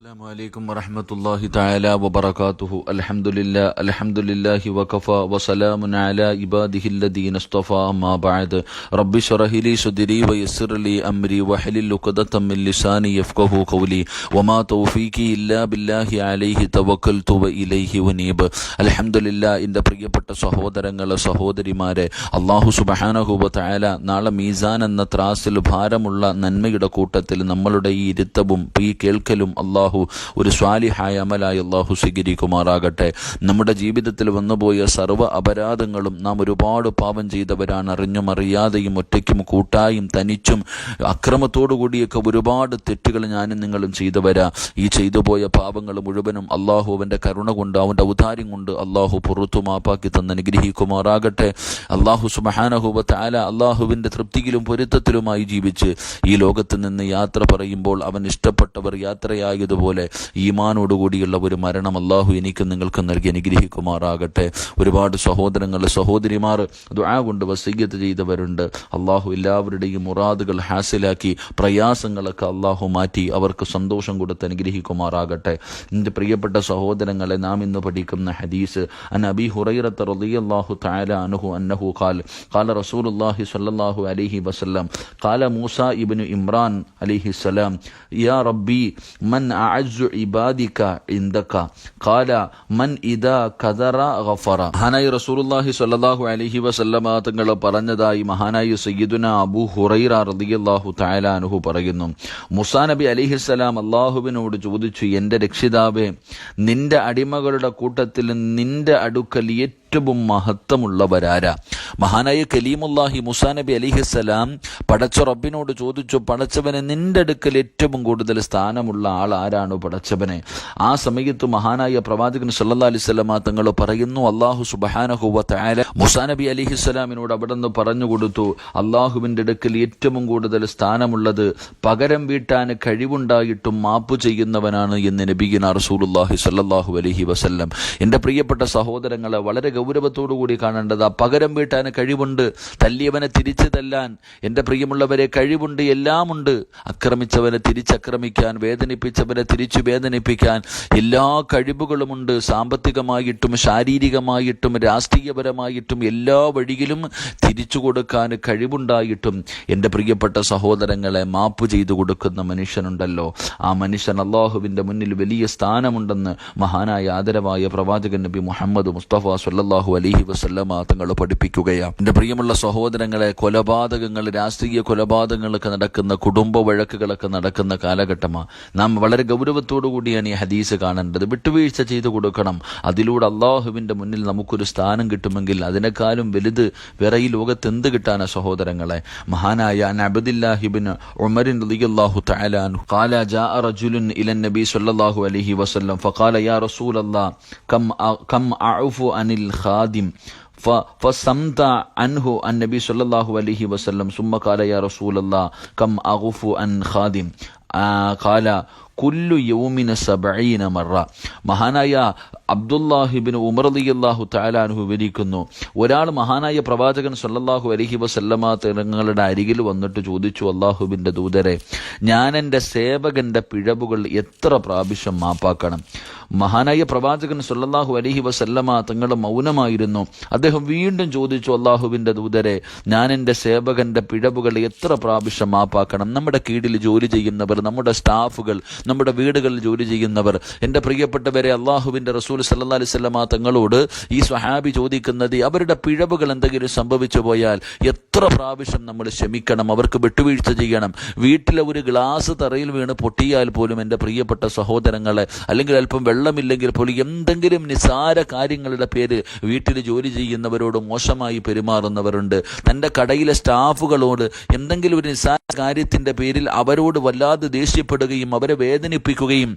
السلام عليكم ورحمة الله تعالى وبركاته. الحمد لله وكفى وسلام على عباده الذين اصطفى. ما بعد رب اشرح لي صدري ويسر لي أمري واحلل عقدة من لساني يفقهوا قولي وما توفيقي إلا بالله عليه توكلت وإليه أنيب. അൽഹംദുലില്ലാ. എൻ്റെ പ്രിയപ്പെട്ട സഹോദരങ്ങളെ സഹോദരിമാരെ, അല്ലാഹു സുബ്ഹാനഹു വ തആല നാളെ മീസാൻ എന്ന ത്രാസിൽ ഭാരമുള്ള നന്മയുടെ കൂട്ടത്തിൽ നമ്മളുടെ ഈ ഇരുത്തവും ഈ കേൾക്കലും അല്ലാഹു ഒരു സ്വാലിഹായ അമലായി അല്ലാഹു സ്വീകരിക്കുമാറാകട്ടെ. നമ്മുടെ ജീവിതത്തിൽ വന്നുപോയ സർവ്വ അപരാധങ്ങളും നാം ഒരുപാട് പാപം ചെയ്തവരാണ്. അറിഞ്ഞും അറിയാതെയും ഒറ്റയ്ക്കും കൂട്ടായും തനിച്ചും അക്രമത്തോടു കൂടിയൊക്കെ ഒരുപാട് തെറ്റുകൾ ഞാനും നിങ്ങളും ചെയ്തവരാ. ഈ ചെയ്തുപോയ പാപങ്ങൾ മുഴുവനും അല്ലാഹു അവൻ്റെ കരുണ കൊണ്ട് അവൻ്റെ ഔദാര്യം കൊണ്ട് അല്ലാഹു പുറത്തു മാപ്പാക്കി തന്ന് അനുഗ്രഹിക്കുമാറാകട്ടെ. അല്ലാഹു സുബ്ഹാനഹു വ തആല അല്ലാഹുവിൻ്റെ തൃപ്തിയിലും പൊരുത്തത്തിലുമായി ജീവിച്ച് ഈ ലോകത്ത് നിന്ന് യാത്ര പറയുമ്പോൾ അവൻ ഇഷ്ടപ്പെട്ടവർ യാത്രയായതുപോലെ ഈമാനോടുകൂടിയുള്ള ഒരു മരണം അല്ലാഹു എനിക്കും നിങ്ങൾക്കും നൽകി അനുഗ്രഹിക്കുമാറാകട്ടെ. ഒരുപാട് സഹോദരങ്ങൾ സഹോദരിമാർ ദുആ കൊണ്ട് വസിയ്യത്ത് ചെയ്തവരുണ്ട്. അല്ലാഹു എല്ലാവരുടെയും മുറാദുകൾ ഹാസിലാക്കി പ്രയാസങ്ങളൊക്കെ അല്ലാഹു മാറ്റി അവർക്ക് സന്തോഷം കൊടുത്ത് അനുഗ്രഹിക്കുമാറാകട്ടെ. എൻ്റെ പ്രിയപ്പെട്ട സഹോദരങ്ങളെ, നാം ഇന്ന് പഠിക്കുന്ന ഹദീസ് അൻ അബീ ഹുറൈറത റളിയല്ലാഹു തആല അൻഹു അന്നഹു ഖാല റസൂലുള്ളാഹി സ്വല്ലല്ലാഹു അലൈഹി വസല്ലം ഖാല മൂസാ ഇബ്നു ഇമ്രാൻ അലൈഹിസ്സലാം യാ റബ്ബി മൻ അഅസ്സു ഇബാദിക ഇൻദക ഖാല മൻ ഇദാ ഖദറ ഗഫറ. മഹാനായ റസൂലുള്ളാഹി സ്വല്ലല്ലാഹു അലൈഹി വസല്ലമ തങ്ങൾ പറഞ്ഞതായി മഹാനായ സയ്യിദുനാ അബൂ ഹുറൈറ റളിയല്ലാഹു തആല അൻഹു പറയുന്നു, മൂസാ നബി അലൈഹിസ്സലാം അല്ലാഹുവിനോട് ചോദിച്ചു, എൻ്റെ രക്ഷിതാവേ, നിന്റെ അടിമകളുടെ കൂട്ടത്തിൽ നിന്റെ അടുക്കൽ ഏറ്റവും മഹത്വമുള്ളവരാരാ? മഹാനായ കലീമുല്ലാഹി മൂസാ നബി അലൈഹിസ്സലാം പടച്ച റബ്ബിനോട് ചോദിച്ചു, പടച്ചവനെ, നിന്റെ അടുക്കൽ ഏറ്റവും കൂടുതൽ സ്ഥാനമുള്ള ആൾ ആരാണ് പടച്ചവനെ? ആ സമയത്ത് മഹാനായ പ്രവാചകൻ സല്ലല്ലാഹു അലൈഹി വസല്ലമ തങ്ങൾ പറയുന്നു, അല്ലാഹു സുബ്ഹാനഹു വ തആല മൂസാ നബി അലൈഹിസ്സലാമിനോട് അവിടുന്ന് പറഞ്ഞു കൊടുത്തു, അല്ലാഹുവിൻ്റെ അടുക്കൽ ഏറ്റവും കൂടുതൽ സ്ഥാനമുള്ളത് പകരം വീട്ടാൻ കഴിവുണ്ടായിട്ടും മാപ്പ് ചെയ്യുന്നവനാണ് എന്ന് നബിയുനാ റസൂലുള്ളാഹി സ്വല്ലല്ലാഹു അലൈഹി വസല്ലം. എൻ്റെ പ്രിയപ്പെട്ട സഹോദരങ്ങളെ, വളരെ ഗൗരവത്തോടു കൂടി കാണേണ്ടത് പകരം വീട്ടാൻ കഴിവുണ്ട്, തല്ലിയവനെ തിരിച്ചു തല്ലാൻ എൻ്റെ പ്രിയമുള്ളവരെ കഴിവുണ്ട്, എല്ലാമുണ്ട്. ആക്രമിച്ചവനെ തിരിച്ചക്രമിക്കാൻ, വേദനിപ്പിച്ചവനെ തിരിച്ചു വേദനിപ്പിക്കാൻ എല്ലാ കഴിവുകളുമുണ്ട്. സാമ്പത്തികമായിട്ടും ശാരീരികമായിട്ടും രാഷ്ട്രീയപരമായിട്ടും എല്ലാ വഴിയിലും തിരിച്ചു കൊടുക്കാൻ കഴിവുണ്ടായിട്ടും എൻ്റെ പ്രിയപ്പെട്ട സഹോദരങ്ങളെ, മാപ്പ് ചെയ്തു കൊടുക്കുന്ന മനുഷ്യനുണ്ടല്ലോ, ആ മനുഷ്യൻ അല്ലാഹുവിൻ്റെ മുന്നിൽ വലിയ സ്ഥാനമുണ്ടെന്ന് മഹാനായ ആദരവായ പ്രവാചകൻ നബി മുഹമ്മദ് മുസ്തഫ സ്വല്ലല്ലാഹു അലൈഹി വസല്ലമ തങ്ങൾ പഠിപ്പിക്കുകയാണ്. എൻ്റെ പ്രിയമുള്ള സഹോദരങ്ങളെ, കൊലപാതകങ്ങൾ, രാഷ്ട്രീയ കൊലപാതകങ്ങളൊക്കെ നടക്കുന്ന, കുടുംബ വഴക്കുകളൊക്കെ നടക്കുന്ന കാലഘട്ടമാണ്. നാം വളരെ ഗൗരവത്തോടു കൂടിയാണ് ഈ ഹദീസ് കാണേണ്ടത്. വിട്ടുവീഴ്ച ചെയ്തു കൊടുക്കണം. അതിലൂടെ അള്ളാഹുവിൻ്റെ മുന്നിൽ നമുക്കൊരു സ്ഥാനം കിട്ടുമെങ്കിൽ അതിനേക്കാളും വലുത് വേറെ ഈ ലോകത്ത് എന്ത് കിട്ടാനാ സഹോദരങ്ങളെ? മഹാനായ അബ്ദുല്ലാഹി ഇബ്നു ഉമർ റളിയല്ലാഹു തആല അൻഹു ഖാല ജാഅ റജുലുൻ ഇല നബി സ്വല്ലല്ലാഹു അലൈഹി വസല്ലം ഫഖാല യാ റസൂലല്ലാഹ് കം അഅഫു അനിൽ ഖാദിം فصمت عنه النبي صلى الله عليه وسلم ثم قال يا رسول الله كم أغفو عن خادم قال കുല്ലു യൗമിന 70 മറ. മഹാനായ അബ്ദുല്ലാഹിബ്നു ഉമർ റളിയല്ലാഹു തആല അൻഹു വിവരിക്കുന്നു, ഒരാൾ മഹാനായ പ്രവാചകൻ സല്ലല്ലാഹു അലൈഹി വസല്ലമ തങ്ങളുടെ അരികിൽ വന്നിട്ട് ചോദിച്ചു, അല്ലാഹുവിൻ്റെ ദൂതരെ, ഞാൻ എൻ്റെ സേവകൻ്റെ പിഴവുകൾ എത്ര പ്രാവശ്യം മാപ്പാക്കണം? മഹാനായ പ്രവാചകൻ സല്ലല്ലാഹു അലൈഹി വസല്ലമ തങ്ങൾ മൗനമായിരുന്നു. അദ്ദേഹം വീണ്ടും ചോദിച്ചു, അല്ലാഹുവിൻ്റെ ദൂതരെ, ഞാൻ എൻ്റെ സേവകൻ്റെ പിഴവുകൾ എത്ര പ്രാവശ്യം മാപ്പാക്കണം? നമ്മുടെ കീഴിൽ ജോലി ചെയ്യുന്നവർ, നമ്മുടെ സ്റ്റാഫുകൾ, നമ്മുടെ വീടുകളിൽ ജോലി ചെയ്യുന്നവർ, എൻ്റെ പ്രിയപ്പെട്ടവരെ, അള്ളാഹുവിൻ്റെ റസൂൽ സല്ലല്ലാഹു അലൈഹി വസല്ലമ തങ്ങളോട് ഈ സ്വഹാബി ചോദിക്കുന്നത്, അവരുടെ പിഴവുകൾ എന്തെങ്കിലും സംഭവിച്ചു പോയാൽ എത്ര പ്രാവശ്യം നമ്മൾ ക്ഷമിക്കണം, അവർക്ക് വിട്ടുവീഴ്ച ചെയ്യണം? വീട്ടിലെ ഒരു ഗ്ലാസ് തറയിൽ വീണ് പൊട്ടിയാൽ പോലും എൻ്റെ പ്രിയപ്പെട്ട സഹോദരങ്ങളെ, അല്ലെങ്കിൽ അല്പം വെള്ളമില്ലെങ്കിൽ പോലും എന്തെങ്കിലും നിസാര കാര്യങ്ങളുടെ പേര് വീട്ടിൽ ജോലി ചെയ്യുന്നവരോട് മോശമായി പെരുമാറുന്നവരുണ്ട്. തൻ്റെ കടയിലെ സ്റ്റാഫുകളോട് എന്തെങ്കിലും ഒരു നിസാര കാര്യത്തിൻ്റെ പേരിൽ അവരോട് വല്ലാതെ ദേഷ്യപ്പെടുകയും അവരെ വേദനിപ്പിക്കുകയും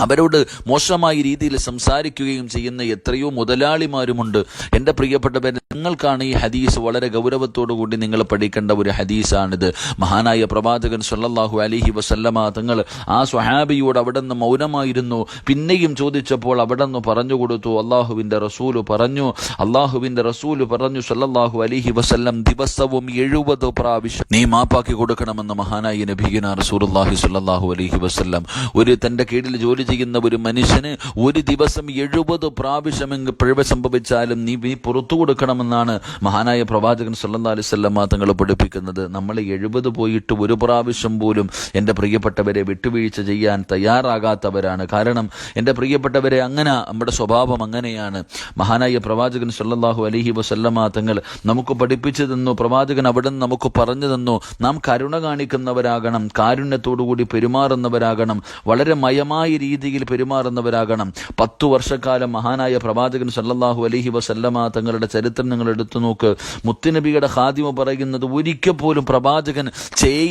അവരോട് മോശമായ രീതിയിൽ സംസാരിക്കുകയും ചെയ്യുന്ന എത്രയോ മുതലാളിമാരുമുണ്ട്. എൻ്റെ പ്രിയപ്പെട്ടവരെ, നിങ്ങൾക്കാണ് ഈ ഹദീസ് വളരെ ഗൗരവത്തോടു കൂടി നിങ്ങൾ പഠിക്കേണ്ട ഒരു ഹദീസാണിത്. മഹാനായ പ്രവാചകൻ സല്ലല്ലാഹു അലൈഹി വസല്ലമ തങ്ങൾ ആ സ്വഹാബിയോട് അവിടെ നിന്ന് മൗനമായിരുന്നു. പിന്നെയും ചോദിച്ചപ്പോൾ അവിടെ നിന്ന് പറഞ്ഞു കൊടുത്തു. അള്ളാഹുവിൻ്റെ റസൂല് പറഞ്ഞു സല്ലല്ലാഹു അലൈഹി വസല്ലം, ദിവസവും 70 പ്രാവശ്യം നീ മാപ്പാക്കി കൊടുക്കണമെന്ന് മഹാനായ നബിയുന റസൂലുള്ളാഹി സ്വല്ലല്ലാഹു അലൈഹി വസല്ലം. ഒരു തൻ്റെ കീഴിൽ ജോലി ചെയ്യുന്ന ഒരു മനുഷ്യന് ഒരു ദിവസം 70 പ്രാവശ്യമെങ്കിൽ പിഴവ് സംഭവിച്ചാലും നീ പുറത്തു കൊടുക്കണമെന്നാണ് മഹാനായ പ്രവാചകൻ സല്ലല്ലാഹു അലൈഹി വസല്ലം തങ്ങൾ പഠിപ്പിക്കുന്നത്. നമ്മൾ 70 പോയിട്ട് ഒരു പ്രാവശ്യം പോലും എൻ്റെ പ്രിയപ്പെട്ടവരെ വിട്ടുവീഴ്ച ചെയ്യാൻ തയ്യാറാകാത്തവരാണ്. കാരണം എൻ്റെ പ്രിയപ്പെട്ടവരെ അങ്ങനെ നമ്മുടെ സ്വഭാവം അങ്ങനെയാണ്. മഹാനായ പ്രവാചകൻ സല്ലല്ലാഹു അലൈഹി വസല്ലം തങ്ങൾ നമുക്ക് പഠിപ്പിച്ചു തന്നു. പ്രവാചകൻ അവിടെ നമുക്ക് പറഞ്ഞു തന്നു, നാം കരുണ കാണിക്കുന്നവരാകണം, കാരുണ്യത്തോടുകൂടി പെരുമാറുന്നവരാകണം, വളരെ മയമായ രീതിയിൽ പെരുമാറുന്നവരാകണം. 10 വർഷക്കാലം മഹാനായ പ്രവാചകൻ സല്ലല്ലാഹു അലൈഹി വസല്ലമ തങ്ങളുടെ ചരിത്രം നിങ്ങൾ എടുത്തു നോക്ക്. മുത്തുനബിയുടെ ഖാദിമ പറയുന്നത് ഒരിക്കൽ പോലും പ്രവാചകൻ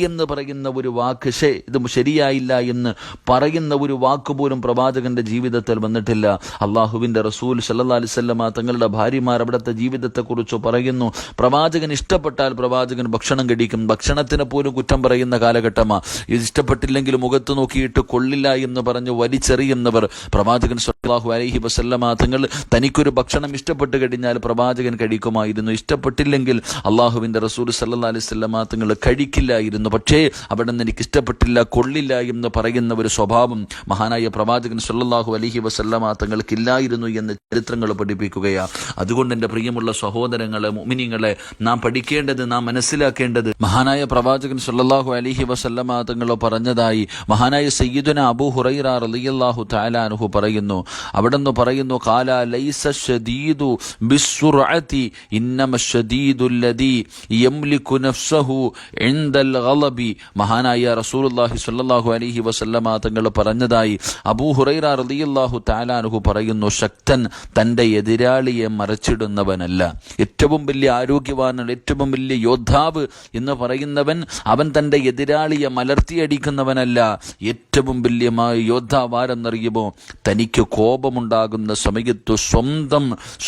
എന്ന് പറയുന്ന ഒരു വാക്ക്, ഇത് ശരിയായില്ല എന്ന് പറയുന്ന ഒരു വാക്ക് പോലും പ്രവാചകന്റെ ജീവിതത്തിൽ വന്നിട്ടില്ല. അള്ളാഹുവിന്റെ റസൂൽ സല്ലല്ലാഹു അലൈഹി വസല്ലമ തങ്ങളുടെ ഭാര്യമാർ അവിടുത്തെ ജീവിതത്തെക്കുറിച്ച് പറയുന്നു. പ്രവാചകൻ ഇഷ്ടപ്പെട്ടാൽ പ്രവാചകൻ ഭക്ഷണം കഴിക്കും. ഭക്ഷണത്തിനെ പോലും കുറ്റം പറയുന്ന കാലഘട്ടമാണ്. ഇത് ഇഷ്ടപ്പെട്ടില്ലെങ്കിൽ മുഖത്ത് നോക്കിയിട്ട് കൊള്ളില്ല എന്ന് പറഞ്ഞ് വലിച്ചെറിയുന്നവർ. പ്രവാചകൻ സല്ലല്ലാഹു അലൈഹി വസല്ലമ തങ്ങൾ തനിക്കൊരു ഭക്ഷണം ഇഷ്ടപ്പെട്ട് കഴിഞ്ഞാൽ പ്രവാചകൻ കഴിക്കുമായിരുന്നു. ഇഷ്ടപ്പെട്ടില്ലെങ്കിൽ അള്ളാഹുവിന്റെ റസൂൽ സല്ലല്ലാഹു അലൈഹി വസല്ലമ തങ്ങൾ കഴിക്കില്ലായിരുന്നു. പക്ഷേ അവിടെ നിന്ന് എനിക്ക് ഇഷ്ടപ്പെട്ടില്ല, കൊള്ളില്ല എന്ന് പറയുന്ന ഒരു സ്വഭാവം മഹാനായ പ്രവാചകൻ സല്ലല്ലാഹു അലൈഹി വസല്ലമ തങ്ങൾക്കില്ലായിരുന്നു എന്ന് ചരിത്രങ്ങൾ പഠിപ്പിക്കുകയാണ്. അതുകൊണ്ട് എൻ്റെ പ്രിയമുള്ള സഹോദരങ്ങളെ, മുഅ്മിനീങ്ങളെ, നാം പഠിക്കേണ്ടത്, നാം മനസ്സിലാക്കേണ്ടത്, മഹാനായ പ്രവാചകൻ സല്ലല്ലാഹു അലൈഹി വസല്ലമ തങ്ങൾ പറഞ്ഞതായി മഹാനായ സയ്യിദുന അബൂ ഹുറൈറ റളിയല്ലാഹു തആല അൻഹു പറയുന്നു. അവിടെന്ന് പറയുന്നു, ഖാല ലൈസ ശദീദു ബിസ്സുർഅതി ഇന്നമ ശദീദു അല്ലദീ യംലികു നഫ്സഹു ഇൻദൽ ഗളബി. മഹാനായ റസൂലുള്ളാഹി സ്വല്ലല്ലാഹു അലൈഹി വസല്ലമ തങ്ങൾ പറഞ്ഞതായി അബൂ ഹുറൈറ റളിയല്ലാഹു തആല അൻഹു പറയുന്നു, ശക്തൻ തൻ്റെ എതിരാളിയെ മറച്ചിടുന്നവനല്ല. ഏറ്റവും വലിയ ആരോഗ്യവാനാണ്, ഏറ്റവും വലിയ യോദ്ധാവ് എന്ന് പറയുന്നവൻ അവൻ തൻ്റെ എതിരാളിയെ മലർത്തിയടിക്കുന്നവനല്ല. ഏറ്റവും വലിയ യോദ്ധാവ് ആരെന്നറിയുമോ? തനിക്ക് കോപമുണ്ടാകുന്ന സമയത്ത്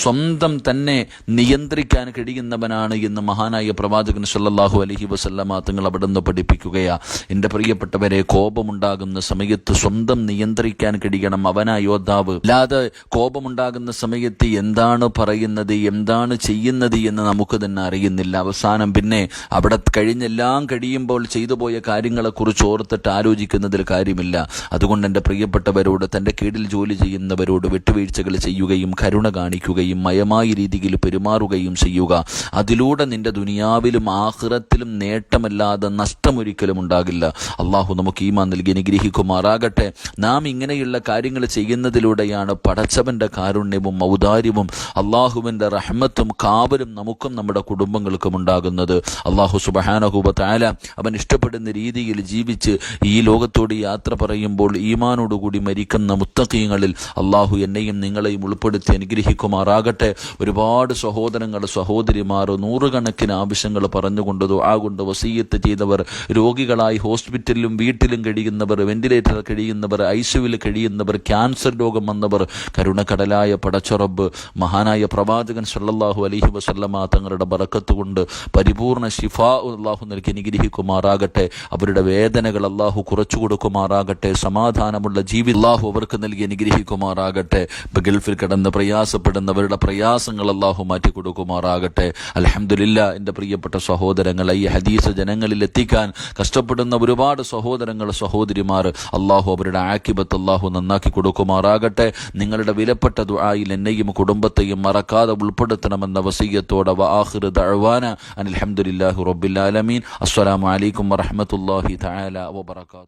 സ്വന്തം തന്നെ നിയന്ത്രിക്കാൻ കഴിയുന്നവനാണ് എന്ന് മഹാനായ പ്രവാചകൻ സല്ലല്ലാഹു അലൈഹി വസല്ലമ തങ്ങൾ അവിടെ നിന്ന് പഠിപ്പിക്കുകയാ. എൻ്റെ പ്രിയപ്പെട്ടവരെ, കോപമുണ്ടാകുന്ന സമയത്ത് സ്വന്തം നിയന്ത്രിക്കാൻ കഴിയണം, അവനാ യോദ്ധാവ്. അല്ലാതെ കോപമുണ്ടാകുന്ന സമയത്ത് എന്താണ് പറയുന്നത്, എന്താണ് ചെയ്യുന്നത് എന്ന് നമുക്ക് തന്നെ അറിയുന്നില്ല. അവസാനം പിന്നെ അവിടെ കഴിഞ്ഞെല്ലാം കഴിയുമ്പോൾ ചെയ്തു പോയ കാര്യങ്ങളെക്കുറിച്ച് ഓർത്തിട്ട് ആലോചിക്കുന്നതിൽ കാര്യമില്ല. അതുകൊണ്ട് എൻ്റെ പ്രിയപ്പെട്ടവരോട്, തൻ്റെ കീഴിൽ ജോലി ചെയ്യുന്നവരോട് വിട്ടുവീഴ്ചകൾ ചെയ്യുകയും കരുണ കാണിക്കുകയും മയമായ രീതിയിൽ പെരുമാറുകയും ചെയ്യുക. അതിലൂടെ നിന്റെ ദുനിയാവിലും ആഖിറത്തിലും നേട്ടമല്ലാതെ നഷ്ടമൊരിക്കലും ഉണ്ടാകില്ല. അള്ളാഹു നമുക്ക് ഈമാൻ നൽകി അനുഗ്രഹിക്കുമാറാകട്ടെ. നാം ഇങ്ങനെയുള്ള കാര്യങ്ങൾ ചെയ്യുന്നതിലൂടെയാണ് പടച്ചവന്റെ കാരുണ്യവും ഔദാര്യവും അള്ളാഹുവിൻ്റെ റഹ്മത്തും കാവലും നമുക്കും നമ്മുടെ കുടുംബങ്ങൾക്കും ഉണ്ടാകുന്നത്. അള്ളാഹു സുബ്ഹാനഹു വ തആല അവൻ ഇഷ്ടപ്പെടുന്ന രീതിയിൽ ജീവിച്ച് ഈ ലോകത്തോട് യാത്ര പറയുമ്പോൾ ഈമാനോടുകൂടി മരിക്കുന്ന മുത്തഖീങ്ങളിൽ അള്ളാഹു എന്നെയും നിങ്ങളെയും ഉൾപ്പെടുത്തി അനുഗ്രഹിക്കുമാറാകട്ടെ. ഒരുപാട് സഹോദരങ്ങൾ, സഹോദരിമാർ നൂറുകണക്കിന് ആവശ്യങ്ങൾ പറഞ്ഞുകൊണ്ട് ദുആ കൊണ്ട് വസിയ്യത്ത് ചെയ്തവർ, രോഗികളായി ഹോസ്പിറ്റലിലും വീട്ടിലും കഴിയുന്നവർ, വെന്റിലേറ്ററിൽ കഴിയുന്നവർ, ഐസിയുവിൽ കഴിയുന്നവർ, ക്യാൻസർ രോഗം വന്നവർ, കരുണക്കടലായ പടച്ചറബ് മഹാനായ പ്രവാചകൻ സല്ലല്ലാഹു അലൈഹി വസല്ലമ തങ്ങളുടെ ബറക്കത്ത് കൊണ്ട് പരിപൂർണ ശിഫാ അല്ലാഹു നൽകി അനുഗ്രഹിക്കുമാറാകട്ടെ. അവരുടെ വേദനകൾ അല്ലാഹു കുറച്ചു കൊടുക്കുമാറാകട്ടെ. സമാധാനമുള്ള ജീവിതം അല്ലാഹു അവർക്ക് നൽകി അനുഗ്രഹിക്കുമാറാകട്ടെ. ഗൾഫിൽ കിടന്ന് പ്രയാസപ്പെടുന്നവരുടെ പ്രയാസങ്ങൾ അല്ലാഹു മാറ്റി കൊടുക്കുമാറാകട്ടെ. അൽഹംദുലില്ലാഹ്. എൻ്റെ പ്രിയപ്പെട്ട സഹോദരങ്ങളെ, ഈ ഹദീസ് ജനങ്ങളിൽ എത്തിക്കാൻ കഷ്ടപ്പെടുന്ന ഒരുപാട് സഹോദരങ്ങൾ, സഹോദരിമാർ, അല്ലാഹു അവരുടെ ആഖിബത്ത് അല്ലാഹു നന്നാക്കി കൊടുക്കുമാറാകട്ടെ. നിങ്ങളുടെ വിലപ്പെട്ട ദുആയിൽ എന്നെയും കുടുംബത്തെയും മറക്കാതെ ഉൾപ്പെടുത്തണമെന്ന വസിയ്യത്തോടെ വആഖിറു ദഅ്വാന അനിൽ ഹംദുലില്ലാഹി റബ്ബിൽ ആലമീൻ. അസ്സലാമു അലൈക്കും വറഹ്മത്തുള്ളാഹി തആല വബറകാതുഹു.